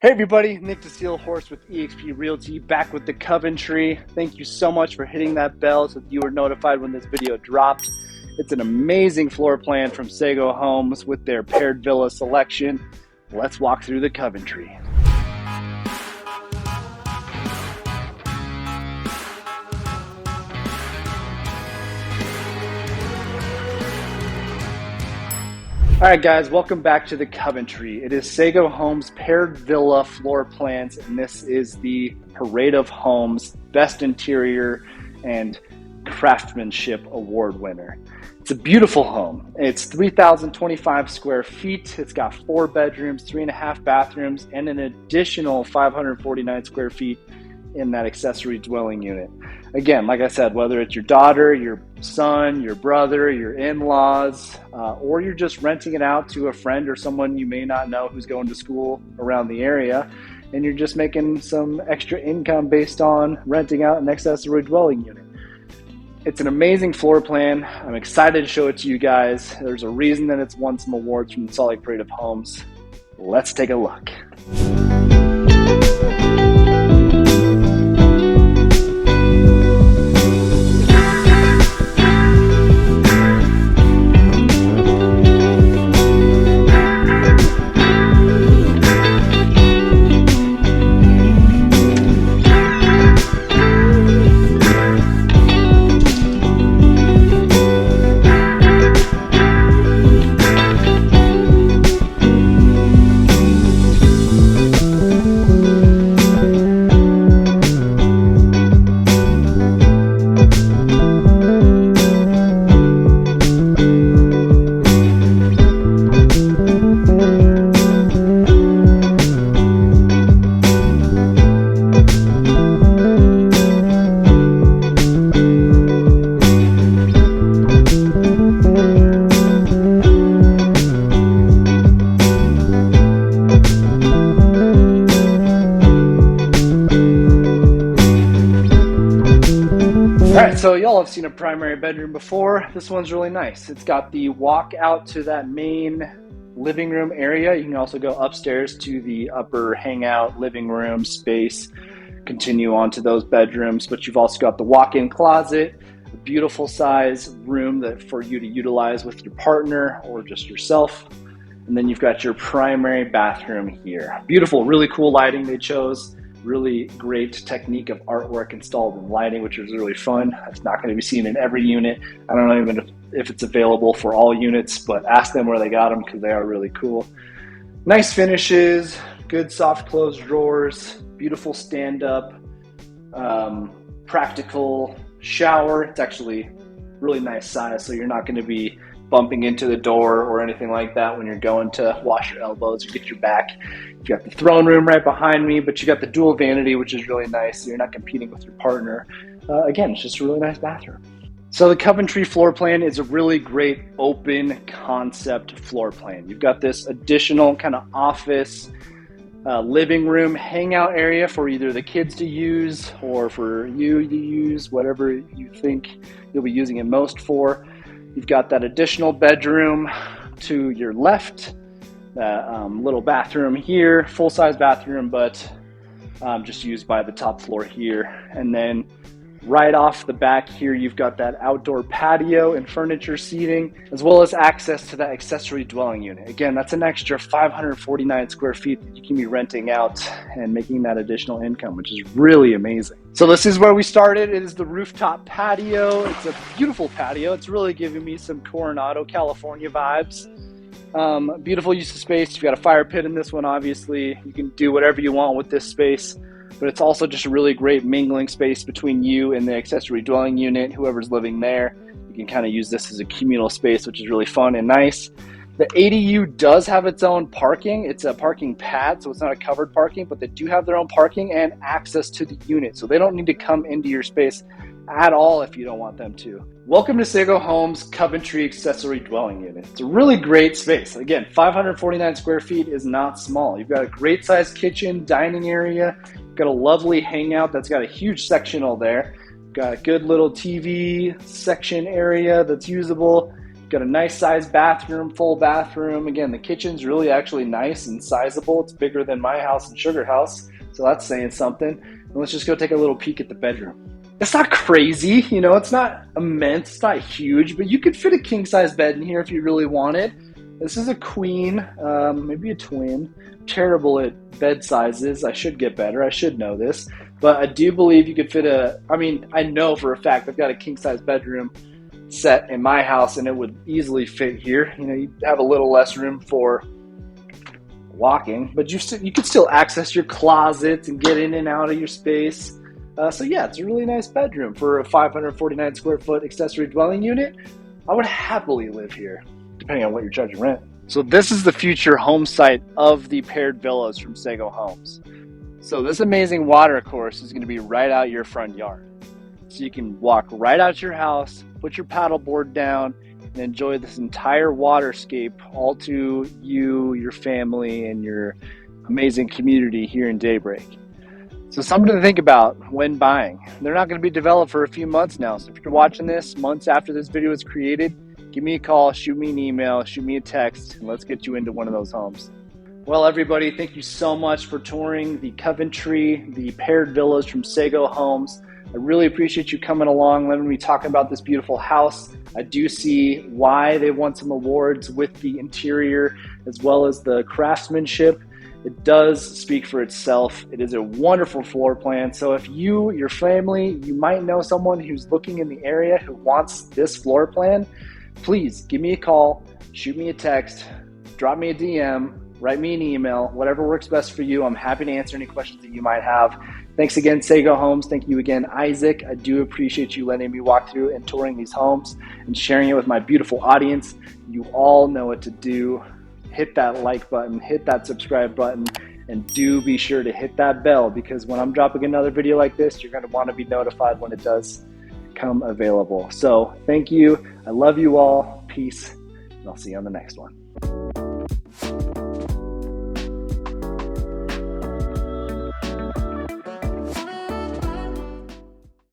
Hey everybody, Nick DeSeelhorst with eXp Realty back with the Coventry. Thank you so much for hitting that bell so that you were notified when this video dropped. It's an amazing floor plan from Sego Homes with their paired villa selection. Let's walk through the Coventry. All right, guys, welcome back to the Coventry. It is Sego Homes paired villa floor plans, and this is the Parade of Homes Best Interior and Craftsmanship Award winner. It's a beautiful home. It's 3,025 square feet. It's got 4 bedrooms, 3.5 bathrooms, and an additional 549 square feet in that accessory dwelling unit. Again, like I said, whether it's your daughter, your son, your brother, your in-laws, or you're just renting it out to a friend or someone you may not know who's going to school around the area, and you're just making some extra income based on renting out an accessory dwelling unit. It's an amazing floor plan. I'm excited to show it to you guys. There's a reason that it's won some awards from the Salt Lake Parade of Homes. Let's take a look. Alright, so y'all have seen a primary bedroom before. This one's really nice. It's got the walk out to that main living room area. You can also go upstairs to the upper hangout living room space, continue on to those bedrooms, but you've also got the walk-in closet, a beautiful size room that for you to utilize with your partner or just yourself. And then you've got your primary bathroom here. Beautiful, really cool lighting they chose. Really great technique of artwork installed in lighting, which is really fun. It's not going to be seen in every unit. I don't know even if it's available for all units, but ask them where they got them because they are really cool. Nice finishes, good soft close drawers, beautiful stand-up, practical shower. It's actually really nice size, so you're not going to be bumping into the door or anything like that when you're going to wash your elbows or get your back. You got the throne room right behind me, but you got the dual vanity, which is really nice, so you're not competing with your partner. Again, it's just a really nice bathroom. So the Coventry floor plan is a really great open concept floor plan. You've got this additional kind of office, living room, hangout area for either the kids to use or for you to use, whatever you think you'll be using it most for. You've got that additional bedroom to your left, that little bathroom here, full-size bathroom, but just used by the top floor here. And then right off the back here, you've got that outdoor patio and furniture seating, as well as access to that accessory dwelling unit. Again, that's an extra 549 square feet that you can be renting out and making that additional income, which is really amazing. So this is where we started. It is the rooftop patio. It's a beautiful patio. It's really giving me some Coronado, California vibes. Beautiful use of space. You've got a fire pit in this one, obviously. You can do whatever you want with this space, but it's also just a really great mingling space between you and the accessory dwelling unit, whoever's living there. You can kind of use this as a communal space, which is really fun and nice. The ADU does have its own parking. It's a parking pad, so it's not a covered parking, but they do have their own parking and access to the unit. So they don't need to come into your space at all if you don't want them to. Welcome to Sego Homes Coventry Accessory Dwelling Unit. It's a really great space. Again, 549 square feet is not small. You've got a great sized kitchen, dining area. You've got a lovely hangout that's got a huge sectional there. Got a good little TV section area that's usable. Got a nice sized bathroom, full bathroom. Again, the kitchen's really actually nice and sizable. It's bigger than my house and Sugar House, so that's saying something. And let's just go take a little peek at the bedroom. It's not crazy, you know, it's not immense, it's not huge, but you could fit a king size bed in here if you really wanted. This is a queen, maybe a twin. Terrible at bed sizes. I should get better. I should know this. But I do believe you could fit I know for a fact I've got a king size bedroom set in my house and it would easily fit here. You know, you have a little less room for walking, but you could still access your closets and get in and out of your space. So yeah, it's a really nice bedroom for a 549 square foot accessory dwelling unit. I would happily live here, depending on what you're charging rent. So this is the future home site of the paired villas from Sego Homes. So this amazing water course is going to be right out your front yard. So you can walk right out your house, put your paddleboard down, and enjoy this entire waterscape all to you, your family, and your amazing community here in Daybreak. So something to think about when buying. They're not going to be developed for a few months now. So if you're watching this months after this video is created, give me a call, shoot me an email, shoot me a text, and let's get you into one of those homes. Well, everybody, thank you so much for touring the Coventry, the paired villas from Sego Homes. I really appreciate you coming along, letting me talk about this beautiful house. I do see why they won some awards with the interior as well as the craftsmanship. It does speak for itself. It is a wonderful floor plan. So if you, your family, you might know someone who's looking in the area who wants this floor plan, please give me a call, shoot me a text, drop me a DM, write me an email, whatever works best for you. I'm happy to answer any questions that you might have. Thanks again, Sego Homes. Thank you again, Isaac. I do appreciate you letting me walk through and touring these homes and sharing it with my beautiful audience. You all know what to do. Hit that like button, hit that subscribe button, and do be sure to hit that bell, because when I'm dropping another video like this, you're going to want to be notified when it does come available. So thank you. I love you all. Peace. And I'll see you on the next one.